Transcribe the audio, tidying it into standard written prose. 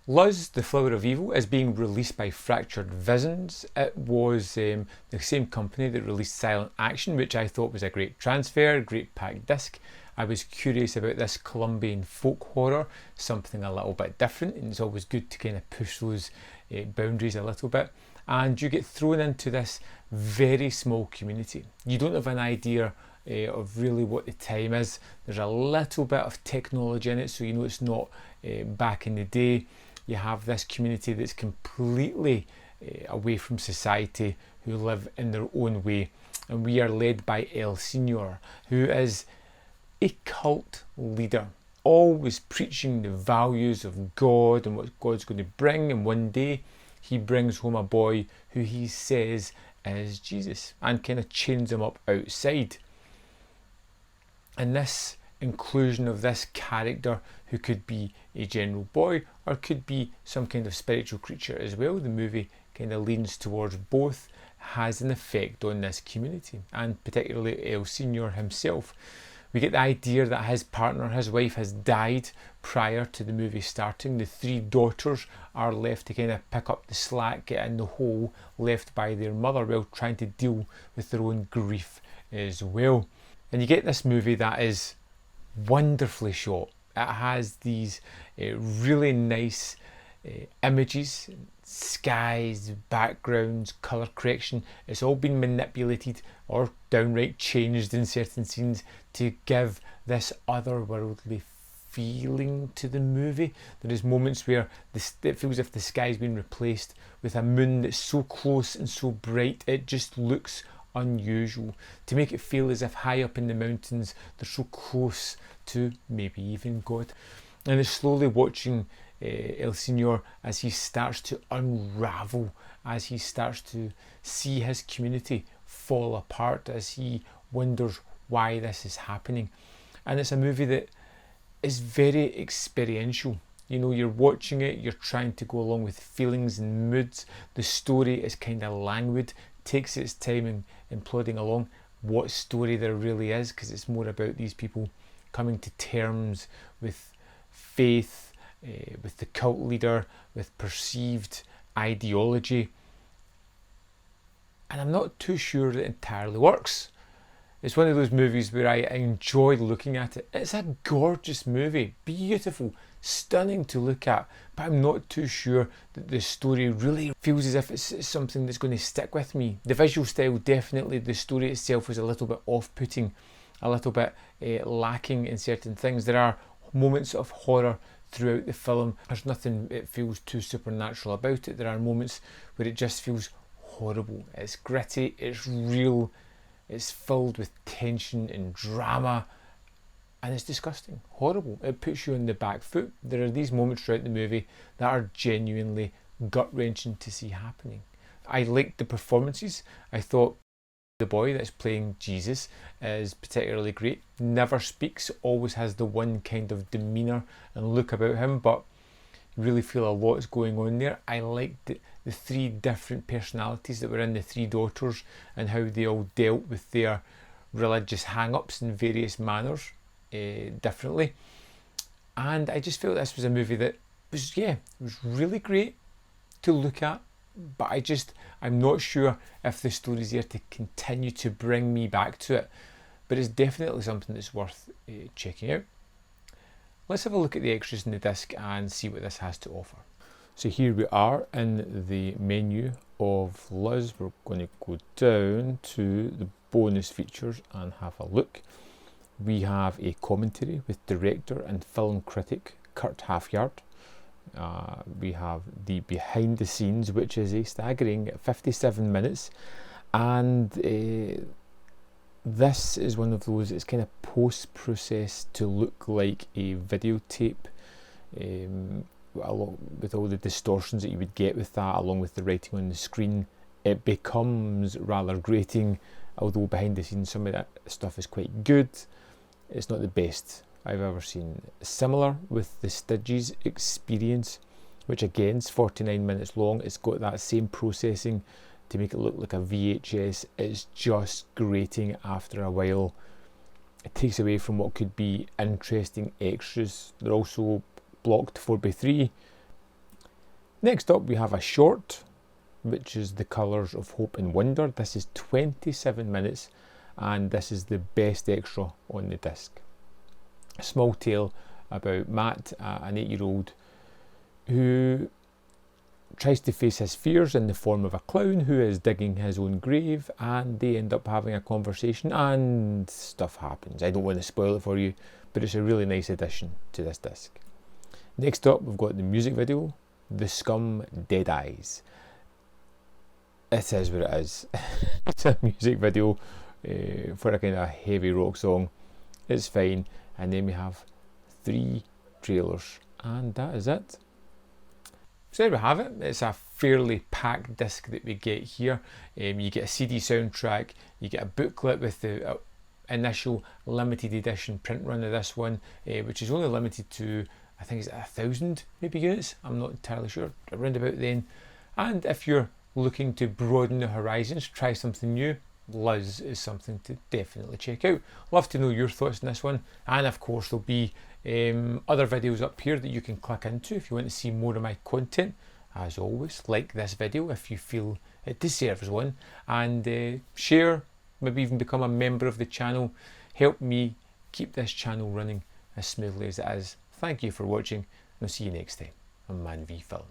Luz, The Flower of Evil, is being released by Fractured Visions. It was the same company that released Silent Action, which I thought was a great transfer, great packed disc. I was curious about this Colombian folk horror, something a little bit different, and it's always good to kind of push those boundaries a little bit. And you get thrown into this very small community. You don't have an idea of really what the time is. There's a little bit of technology in it, so you know it's not back in the day. You have this community that's completely away from society, who live in their own way, and we are led by El Senor, who is a cult leader, always preaching the values of God and what God's going to bring, and one day he brings home a boy who he says is Jesus and kind of chains him up outside. And this inclusion of this character, who could be a general boy or could be some kind of spiritual creature as well, the movie kind of leans towards both, has an effect on this community, and particularly El Senor himself. We get the idea that his partner, his wife, has died prior to the movie starting. The three daughters are left to kind of pick up the slack in the hole left by their mother while trying to deal with their own grief as well. And you get this movie that is wonderfully shot. It has these really nice images, skies, backgrounds, colour correction. It's all been manipulated or downright changed in certain scenes to give this otherworldly feeling to the movie. There is moments where it feels as if the sky's been replaced with a moon that's so close and so bright it just looks unusual, to make it feel as if high up in the mountains they're so close to maybe even God. And it's slowly watching El Senor as he starts to unravel, as he starts to see his community fall apart, as he wonders why this is happening. And it's a movie that is very experiential. You know, you're watching it, you're trying to go along with feelings and moods. The story is kind of languid, takes its time in plodding along what story there really is, because it's more about these people coming to terms with faith, with the cult leader, with perceived ideology. And I'm not too sure that it entirely works. It's one of those movies where I enjoy looking at it. It's a gorgeous movie, beautiful, stunning to look at, but I'm not too sure that the story really feels as if it's something that's going to stick with me. The visual style, definitely. The story itself was a little bit off-putting, a little bit lacking in certain things. There are moments of horror throughout the film. There's nothing it feels too supernatural about it. There are moments where it just feels horrible. It's gritty, it's real, it's filled with tension and drama, and it's disgusting, horrible. It puts you on the back foot. There are these moments throughout the movie that are genuinely gut-wrenching to see happening. I liked the performances. I thought the boy that's playing Jesus is particularly great. Never speaks, always has the one kind of demeanour and look about him, but you really feel a lot's going on there. I liked the three different personalities that were in the three daughters and how they all dealt with their religious hang-ups in various manners differently. And I just felt this was a movie that was, it was really great to look at, but I'm not sure if the story's there to continue to bring me back to it. But it's definitely something that's worth checking out. Let's have a look at the extras in the disc and see what this has to offer. So here we are in the menu of Luz. We're going to go down to the bonus features and have a look. We have a commentary with director and film critic Kurt Halfyard. We have the behind the scenes, which is a staggering 57 minutes, and this is one of those, it's kind of post-processed to look like a videotape, along with all the distortions that you would get with that, along with the writing on the screen. It becomes rather grating, although behind the scenes some of that stuff is quite good. It's not the best I've ever seen. Similar with the Stidges experience, which again is 49 minutes long. It's got that same processing to make it look like a VHS. It's just grating after a while. It takes away from what could be interesting extras. They're also blocked 4:3. Next up we have a short, which is The Colours of Hope and Wonder. This is 27 minutes and this is the best extra on the disc. A small tale about Matt, an 8-year-old who tries to face his fears in the form of a clown who is digging his own grave, and they end up having a conversation and stuff happens. I don't want to spoil it for you, but it's a really nice addition to this disc. Next up we've got the music video, The Scum Dead Eyes. It is what it is. It's a music video for a kind of heavy rock song. It's fine. And then we have 3 trailers, and that is it. So there we have it. It's a fairly packed disc that we get here. You get a CD soundtrack, you get a booklet with the initial limited edition print run of this one, which is only limited to, I think it's 1,000 maybe units. I'm not entirely sure, around about then. And if you're looking to broaden the horizons, try something new, Liz is something to definitely check out. Love to know your thoughts on this one, and of course there'll be other videos up here that you can click into if you want to see more of my content. As always, like this video if you feel it deserves one, and share, maybe even become a member of the channel. Help me keep this channel running as smoothly as it is. Thank you for watching, and I'll see you next time on Man v Film.